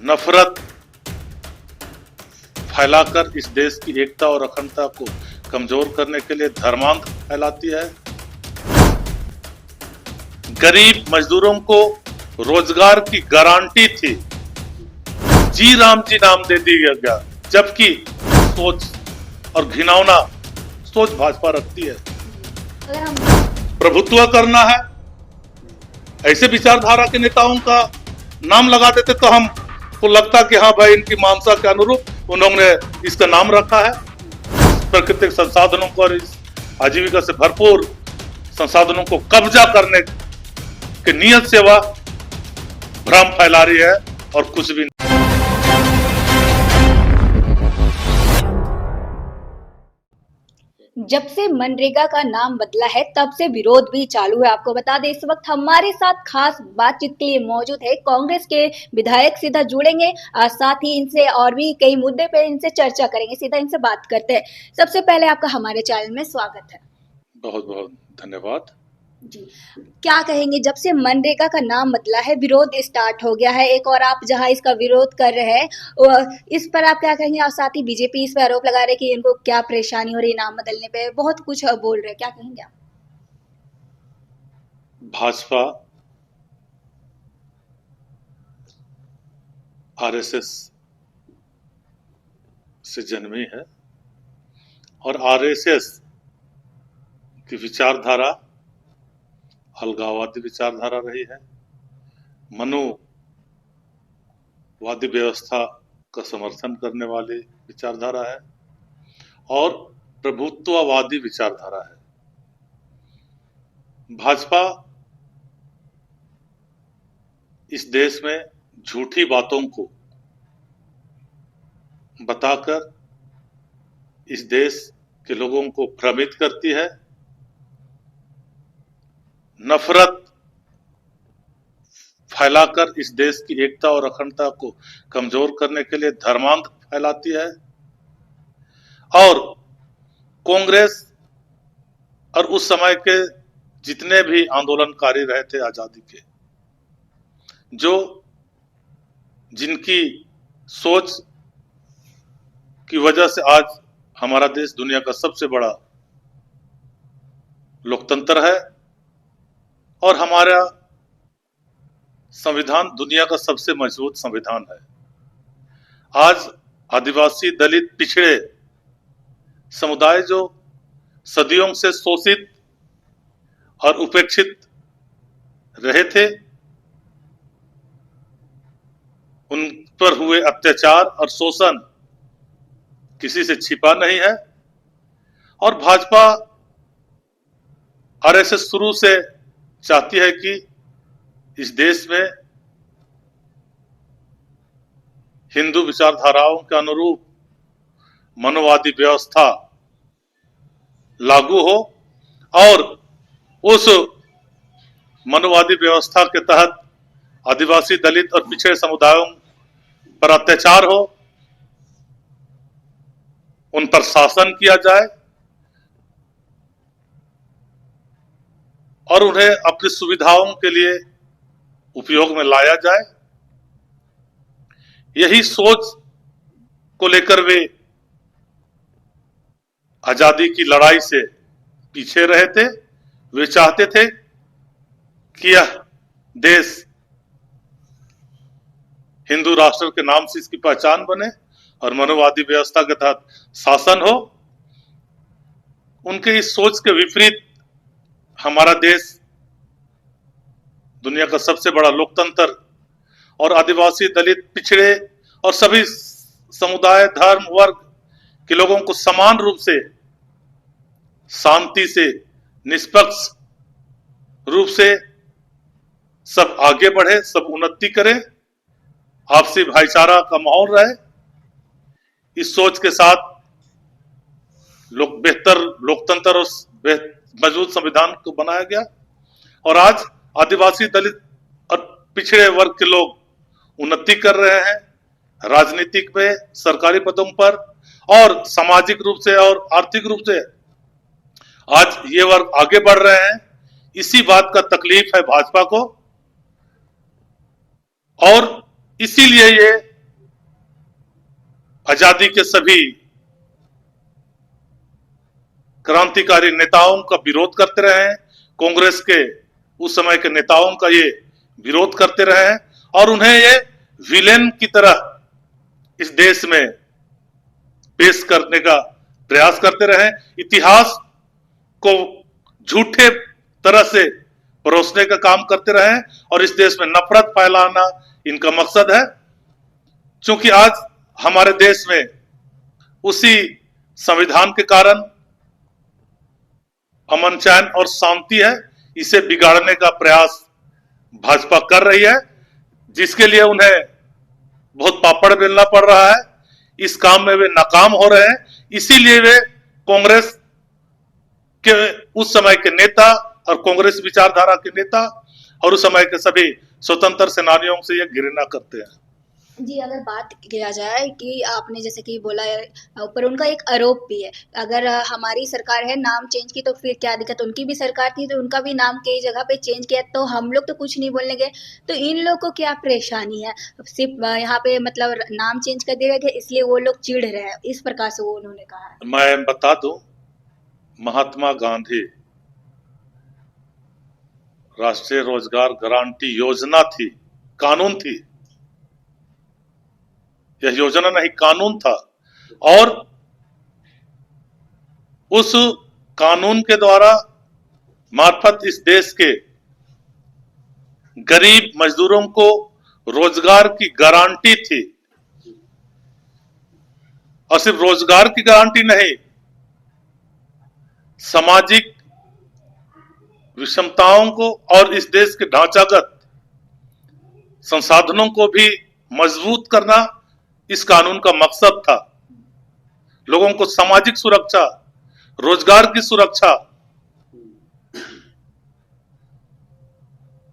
नफरत फैलाकर इस देश की एकता और अखंडता को कमजोर करने के लिए धर्मांध फैलाती है। गरीब मजदूरों को रोजगार की गारंटी थी, जी राम जी नाम दे दिया गया, जबकि सोच और घिनौना सोच भाजपा रखती है। अगर हम प्रभुत्व करना है, ऐसे विचारधारा के नेताओं का नाम लगा देते तो हमको लगता कि हाँ भाई, इनकी मानसा के अनुरूप उन्होंने इसका नाम रखा है। प्राकृतिक संसाधनों को और इस आजीविका से भरपूर संसाधनों को कब्जा करने की नियत से वह भ्रम फैला रही है और कुछ भी नहीं। जब से मनरेगा का नाम बदला है तब से विरोध भी चालू है। आपको बता दें, इस वक्त हमारे साथ खास बातचीत के लिए मौजूद है कांग्रेस के विधायक। सीधा जुड़ेंगे, साथ ही इनसे और भी कई मुद्दे पे इनसे चर्चा करेंगे। सीधा इनसे बात करते हैं। सबसे पहले आपका हमारे चैनल में स्वागत है। बहुत बहुत धन्यवाद जी, क्या कहेंगे, जब से मनरेगा का नाम बदला है विरोध स्टार्ट हो गया है एक, और आप जहां इसका विरोध कर रहे हैं इस पर आप क्या कहेंगे? और साथ ही बीजेपी इस पर आरोप लगा रहे हैं कि इनको क्या परेशानी हो रही है नाम बदलने पे, बहुत कुछ बोल रहे हैं, क्या कहेंगे आप? भाजपा आरएसएस से जन्मी है और आरएसएस की विचारधारा अलगाववादी विचारधारा रही है, मनुवादी व्यवस्था का समर्थन करने वाली विचारधारा है और प्रभुत्ववादी विचारधारा है। भाजपा इस देश में झूठी बातों को बताकर इस देश के लोगों को भ्रमित करती है, नफरत फैलाकर इस देश की एकता और अखंडता को कमजोर करने के लिए धर्मांध फैलाती है। और कांग्रेस और उस समय के जितने भी आंदोलनकारी रहे थे आजादी के, जो जिनकी सोच की वजह से आज हमारा देश दुनिया का सबसे बड़ा लोकतंत्र है और हमारा संविधान दुनिया का सबसे मजबूत संविधान है। आज आदिवासी, दलित, पिछड़े समुदाय जो सदियों से शोषित और उपेक्षित रहे थे, उन पर हुए अत्याचार और शोषण किसी से छिपा नहीं है। और भाजपा आरएसएस शुरू से चाहती है कि इस देश में हिंदू विचारधाराओं के अनुरूप मनुवादी व्यवस्था लागू हो और उस मनुवादी व्यवस्था के तहत आदिवासी, दलित और पिछड़े समुदायों पर अत्याचार हो, उन पर शासन किया जाए और उन्हें अपनी सुविधाओं के लिए उपयोग में लाया जाए। यही सोच को लेकर वे आजादी की लड़ाई से पीछे रहे थे। वे चाहते थे कि यह देश हिंदू राष्ट्र के नाम से इसकी पहचान बने और मनुवादी व्यवस्था के तहत शासन हो। उनके इस सोच के विपरीत हमारा देश दुनिया का सबसे बड़ा लोकतंत्र और आदिवासी, दलित, पिछड़े और सभी समुदाय, धर्म, वर्ग के लोगों को समान रूप से, शांति से, निष्पक्ष रूप से सब आगे बढ़े, सब उन्नति करें, आपसी भाईचारा का माहौल रहे। इस सोच के साथ बेहतर लोकतंत्र और मजबूत संविधान को बनाया गया और आज आदिवासी, दलित और पिछड़े वर्ग के लोग उन्नति कर रहे हैं, राजनीतिक में, सरकारी पदों पर और सामाजिक रूप से और आर्थिक रूप से आज ये वर्ग आगे बढ़ रहे हैं। इसी बात का तकलीफ है भाजपा को और इसीलिए ये आजादी के सभी क्रांतिकारी नेताओं का विरोध करते रहे हैं, कांग्रेस के उस समय के नेताओं का ये विरोध करते रहे हैं और उन्हें ये विलेन की तरह इस देश में पेश करने का प्रयास करते रहे। इतिहास को झूठे तरह से परोसने का काम करते रहे और इस देश में नफरत फैलाना इनका मकसद है। क्योंकि आज हमारे देश में उसी संविधान के कारण अमन चैन और शांति है, इसे बिगाड़ने का प्रयास भाजपा कर रही है, जिसके लिए उन्हें बहुत पापड़ बेलना पड़ रहा है। इस काम में वे नाकाम हो रहे हैं, इसीलिए वे कांग्रेस के उस समय के नेता और कांग्रेस विचारधारा के नेता और उस समय के सभी स्वतंत्र सेनानियों से ये घृणा करते हैं। जी, अगर बात किया जाए कि आपने जैसे कि बोला है, पर उनका एक आरोप भी है, अगर हमारी सरकार है नाम चेंज की तो फिर क्या दिक्कत, उनकी भी सरकार थी तो उनका भी नाम कई जगह पे चेंज किया तो हम लोग तो कुछ नहीं बोलने गए, तो इन लोग को क्या परेशानी है, सिर्फ यहाँ पे मतलब नाम चेंज कर दिया गया इसलिए वो लोग चिढ़ रहे हैं, इस प्रकार से वो उन्होंने कहा है। मैं बता दूं, महात्मा गांधी राष्ट्रीय रोजगार गारंटी योजना थी, कानून थी, यह योजना नहीं कानून था और उस कानून के द्वारा मार्फत इस देश के गरीब मजदूरों को रोजगार की गारंटी थी और सिर्फ रोजगार की गारंटी नहीं, सामाजिक विषमताओं को और इस देश के ढांचागत संसाधनों को भी मजबूत करना इस कानून का मकसद था। लोगों को सामाजिक सुरक्षा, रोजगार की सुरक्षा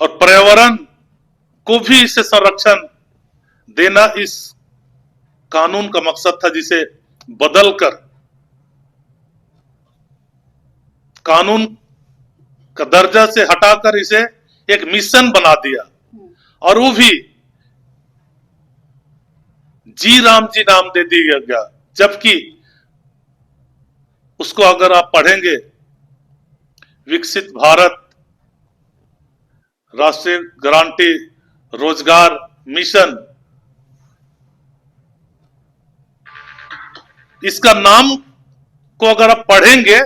और पर्यावरण को भी इसे संरक्षण देना इस कानून का मकसद था, जिसे बदलकर कानून का दर्जा से हटाकर इसे एक मिशन बना दिया और वो भी जी राम जी नाम दे दिया गया, जबकि उसको अगर आप पढ़ेंगे, विकसित भारत राष्ट्रीय गारंटी रोजगार मिशन, इसका नाम को अगर आप पढ़ेंगे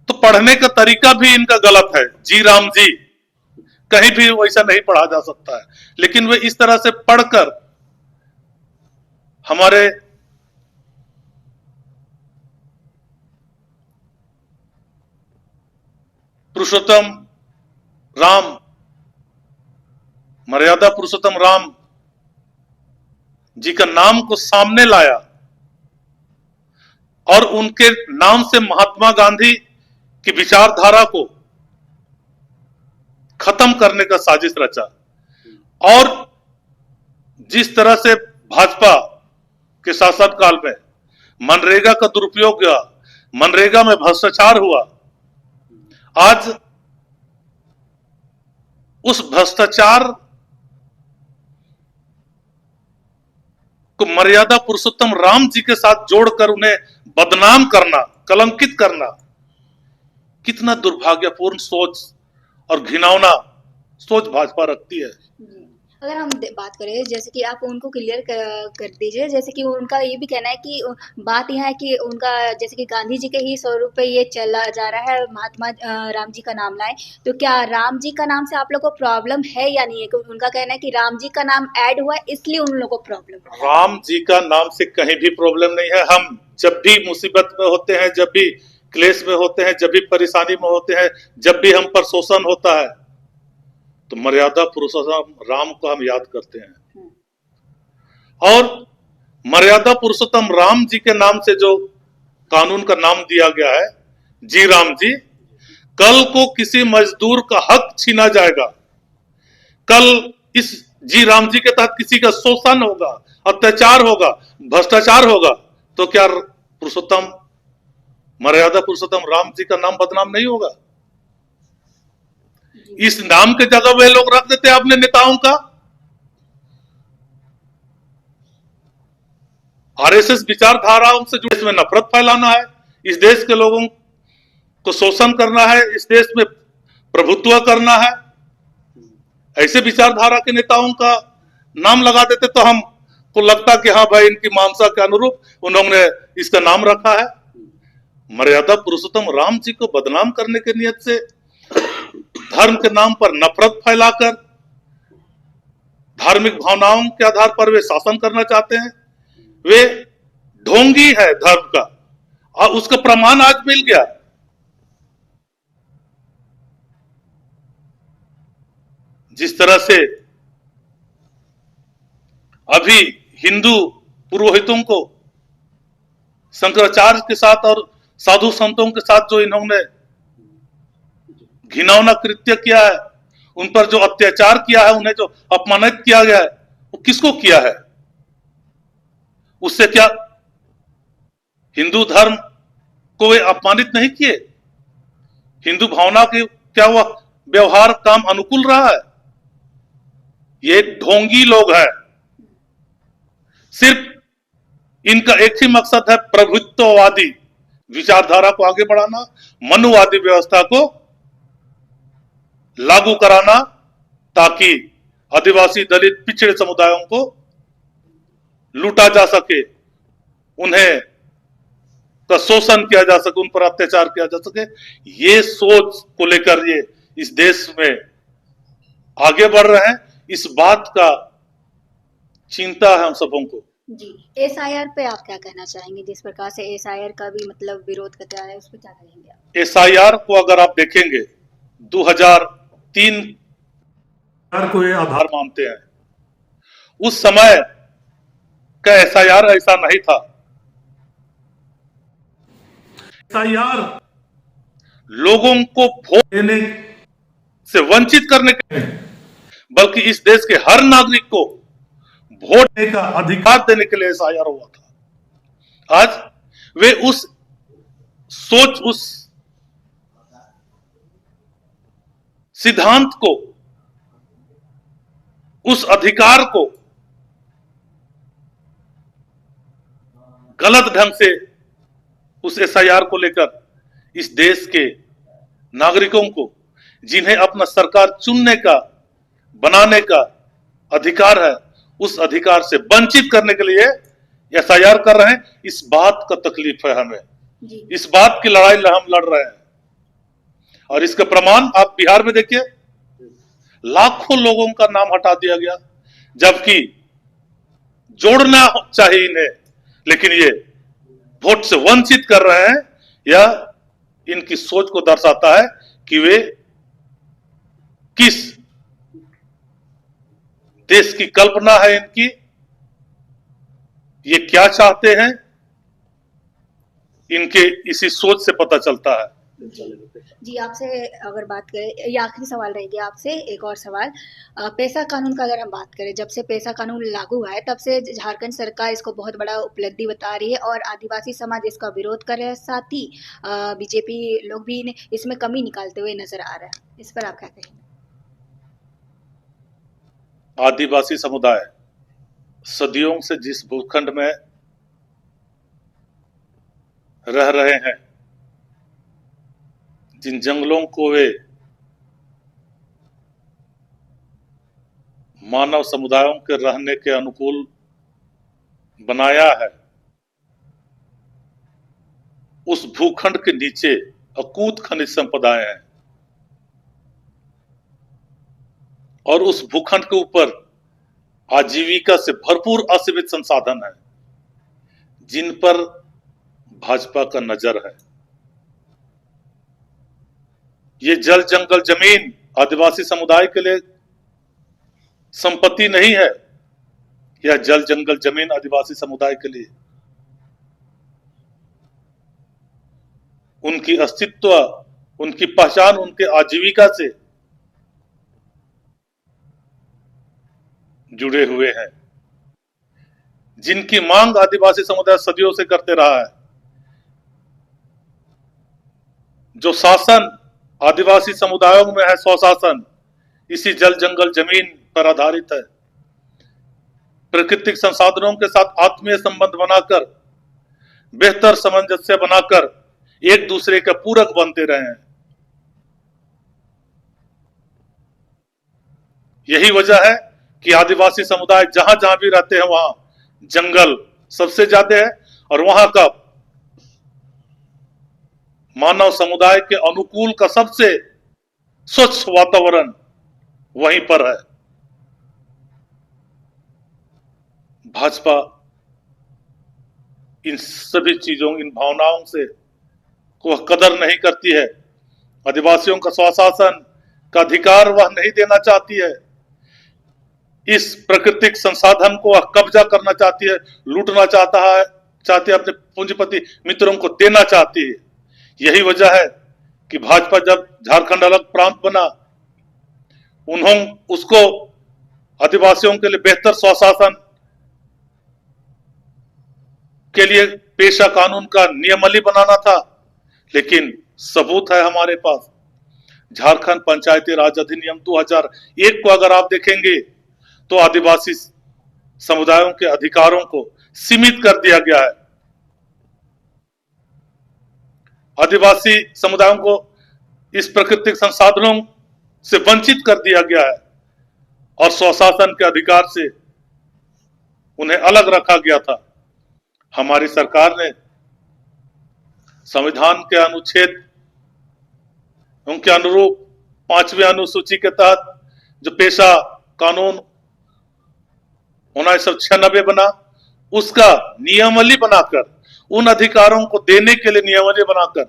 तो पढ़ने का तरीका भी इनका गलत है। जी राम जी कहीं भी वैसा नहीं पढ़ा जा सकता है, लेकिन वे इस तरह से पढ़कर हमारे पुरुषोत्तम राम, मर्यादा पुरुषोत्तम राम जी का नाम को सामने लाया और उनके नाम से महात्मा गांधी की विचारधारा को खत्म करने का साजिश रचा। और जिस तरह से भाजपा के शासनकाल में मनरेगा का दुरुपयोग हुआ, मनरेगा में भ्रष्टाचार हुआ, आज उस भ्रष्टाचार को मर्यादा पुरुषोत्तम राम जी के साथ जोड़कर उन्हें बदनाम करना, कलंकित करना, कितना दुर्भाग्यपूर्ण सोच और घिनौना सोच भाजपा रखती है। अगर हम बात करें जैसे कि आप उनको क्लियर कर दीजिए, जैसे कि उनका ये भी कहना है कि बात यह है कि उनका जैसे कि गांधी जी के ही स्वरूप पे ये चला जा रहा है, महात्मा राम जी का नाम लाए, तो क्या राम जी का नाम से आप लोग को प्रॉब्लम है या नहीं है? क्योंकि उनका कहना है कि राम जी का नाम ऐड हुआ है इसलिए उन लोगों को प्रॉब्लम है। राम जी का नाम से कहीं भी प्रॉब्लम नहीं है। हम जब भी मुसीबत में होते हैं, जब भी क्लेश में होते हैं, जब भी परेशानी में होते हैं, जब भी हम पर शोषण होता है, तो मर्यादा पुरुषोत्तम राम को हम याद करते हैं। और मर्यादा पुरुषोत्तम राम जी के नाम से जो कानून का नाम दिया गया है, जी राम जी, कल को किसी मजदूर का हक छीना जाएगा, कल इस जी राम जी के तहत किसी का शोषण होगा, अत्याचार होगा, भ्रष्टाचार होगा, तो क्या पुरुषोत्तम मर्यादा पुरुषोत्तम राम जी का नाम बदनाम नहीं होगा? इस नाम के जगह वे लोग रख देते अपने नेताओं का। आरएसएस विचारधाराओं से जुड़े, इसमें नफरत फैलाना है, इस देश के लोगों को शोषण करना है, इस देश में प्रभुत्व करना है। ऐसे विचारधारा के नेताओं का नाम लगा देते तो हमको लगता कि हाँ भाई, इनकी मानसा के अनुरूप उन्होंने इसका नाम रखा है। मर्यादा पुरुषोत्तम राम जी को बदनाम करने की नियत से धर्म के नाम पर नफरत फैलाकर धार्मिक भावनाओं के आधार पर वे शासन करना चाहते हैं। वे ढोंगी है धर्म का, और उसका प्रमाण आज मिल गया। जिस तरह से अभी हिंदू पुरोहितों को शंकराचार्य के साथ और साधु संतों के साथ जो इन्होंने घिनौना कृत्य किया है, उन पर जो अत्याचार किया है, उन्हें जो अपमानित किया गया है, वो किसको किया है? उससे क्या हिंदू धर्म को वे अपमानित नहीं किए? हिंदू भावना के क्या वह व्यवहार काम अनुकूल रहा है? ये ढोंगी लोग हैं। सिर्फ इनका एक ही मकसद है, प्रभुत्ववादी विचारधारा को आगे बढ़ाना, मनुवादी व्यवस्था को लागू कराना, ताकि आदिवासी, दलित, पिछड़े समुदायों को लूटा जा सके, उन्हें का शोषण किया जा सके, उन पर अत्याचार किया जा सके। ये सोच को लेकर ये इस देश में आगे बढ़ रहे हैं। इस बात का चिंता है हम सबों को। जी, एसआईआर पे आप क्या कहना चाहेंगे? जिस प्रकार से एसआईआर का भी मतलब विरोध करते आ रहे हैं, उस पर क्या कहेंगे आप? एसआईआर को अगर आप देखेंगे, 2003 को ये आधार मानते हैं। उस समय का एसआईआर ऐसा नहीं था। एसआईआर लोगों को वोट देने से वंचित करने के, बल्कि इस देश के हर नागरिक को वोट देने का अधिकार देने के लिए एसआईआर हुआ था। आज वे उस सोच, उस सिद्धांत को, उस अधिकार को गलत ढंग से, उस एसआईआर को लेकर इस देश के नागरिकों को, जिन्हें अपना सरकार चुनने का, बनाने का अधिकार है, उस अधिकार से वंचित करने के लिए एसआईआर कर रहे हैं। इस बात का तकलीफ है हमें, इस बात की लड़ाई हम लड़ रहे हैं। और इसका प्रमाण आप बिहार में देखिए, लाखों लोगों का नाम हटा दिया गया, जबकि जोड़ना चाहिए इन्हें, लेकिन ये वोट से वंचित कर रहे हैं। यह इनकी सोच को दर्शाता है कि वे किस देश की कल्पना है इनकी, ये क्या चाहते हैं, इनके इसी सोच से पता चलता है। जी, आपसे अगर बात करें, ये आखिरी सवाल रहेगी आपसे, एक और सवाल। पेशा कानून का अगर हम बात करें, जब से पेशा कानून लागू हुआ है, तब से झारखंड सरकार इसको बहुत बड़ा उपलब्धि बता रही है और आदिवासी समाज इसका विरोध कर रहे हैं। साथ ही बीजेपी लोग भी इसमें कमी निकालते हुए नजर आ रहा है। इस पर आप क्या कहेंगे? आदिवासी समुदाय सदियों से जिस भूखंड में रह रहे हैं, जिन जंगलों को वे मानव समुदायों के रहने के अनुकूल बनाया है, उस भूखंड के नीचे अकूत खनिज संपदाएं हैं, और उस भूखंड के ऊपर आजीविका से भरपूर असीमित संसाधन है, जिन पर भाजपा का नजर है। ये जल, जंगल, जमीन आदिवासी समुदाय के लिए संपत्ति नहीं है। यह जल, जंगल, जमीन आदिवासी समुदाय के लिए उनकी अस्तित्व, उनकी पहचान, उनके आजीविका से जुड़े हुए हैं, जिनकी मांग आदिवासी समुदाय सदियों से करते रहा है। जो शासन आदिवासी समुदायों में है, स्वशासन, इसी जल, जंगल, जमीन पर आधारित है। प्राकृतिक संसाधनों के साथ आत्मीय संबंध बनाकर, बेहतर सामंजस्य बनाकर एक दूसरे के पूरक बनते रहे हैं। यही वजह है कि आदिवासी समुदाय जहां जहां भी रहते हैं वहां जंगल सबसे ज्यादा है और वहां का मानव समुदाय के अनुकूल का सबसे स्वच्छ वातावरण वहीं पर है। भाजपा इन सभी चीजों, इन भावनाओं से को कदर नहीं करती है। आदिवासियों का स्वशासन का अधिकार वह नहीं देना चाहती है। इस प्राकृतिक संसाधन को वह कब्जा करना चाहती है, लूटना चाहती है, अपने पूंजीपति मित्रों को देना चाहती है। यही वजह है कि भाजपा जब झारखंड अलग प्रांत बना, उन्होंने उसको आदिवासियों के लिए बेहतर स्वशासन के लिए पेशा कानून का नियमावली बनाना था, लेकिन सबूत है हमारे पास। झारखंड पंचायती राज अधिनियम 2001 को अगर आप देखेंगे तो आदिवासी समुदायों के अधिकारों को सीमित कर दिया गया है। आदिवासी समुदायों को इस प्राकृतिक संसाधनों से वंचित कर दिया गया है और स्वशासन के अधिकार से उन्हें अलग रखा गया था। हमारी सरकार ने संविधान के अनुच्छेद उनके अनुरूप 5वीं अनुसूची के तहत जो पेशा कानून 1996 बना, उसका नियमावली बनाकर, उन अधिकारों को देने के लिए नियमावली बनाकर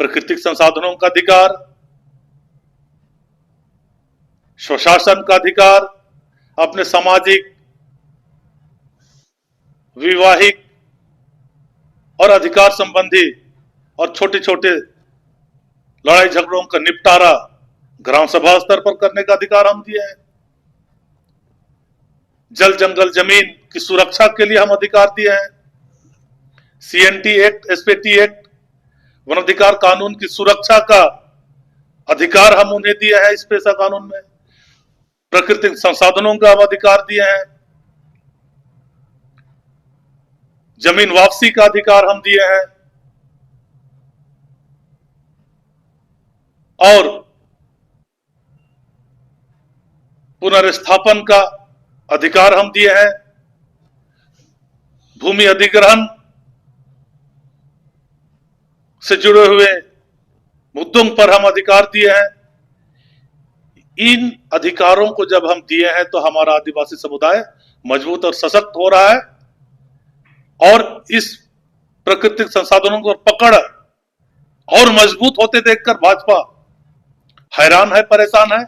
प्राकृतिक संसाधनों का अधिकार, स्वशासन का अधिकार, अपने सामाजिक, वैवाहिक और अधिकार संबंधी और छोटे छोटे लड़ाई झगड़ों का निपटारा ग्राम सभा स्तर पर करने का अधिकार हम दिए हैं। जल जंगल जमीन की सुरक्षा के लिए हम अधिकार दिए हैं। CNT act, SPT act, one अधिकार कानून की सुरक्षा का अधिकार हम उन्हें दिए हैं। इस पेशा कानून में प्राकृतिक संसाधनों का हम अधिकार दिए हैं। जमीन वापसी का अधिकार हम दिए हैं और पुनर्स्थापन का अधिकार हम दिए हैं। भूमि अधिग्रहण से जुड़े हुए मुद्दों पर हम अधिकार दिए हैं। इन अधिकारों को जब हम दिए हैं तो हमारा आदिवासी समुदाय मजबूत और सशक्त हो रहा है और इस प्राकृतिक संसाधनों को पकड़ और मजबूत होते देखकर भाजपा हैरान है, परेशान है।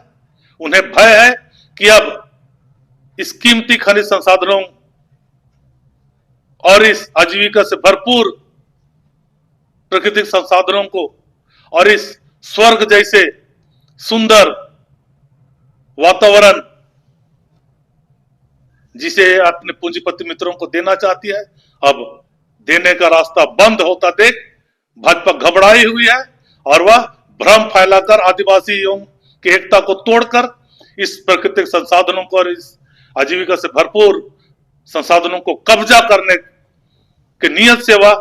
उन्हें भय है कि अब इस कीमती खनिज संसाधनों और इस आजीविका से भरपूर प्राकृतिक संसाधनों को और इस स्वर्ग जैसे सुंदर वातावरण जिसे अपने पूंजीपति मित्रों को देना चाहती है, अब देने का रास्ता बंद होता देख भाजपा घबराई हुई है और वह भ्रम फैलाकर आदिवासियों की एकता को तोड़कर इस प्राकृतिक संसाधनों को और इस आजीविका से भरपूर संसाधनों को कब्जा करने के नियत से वह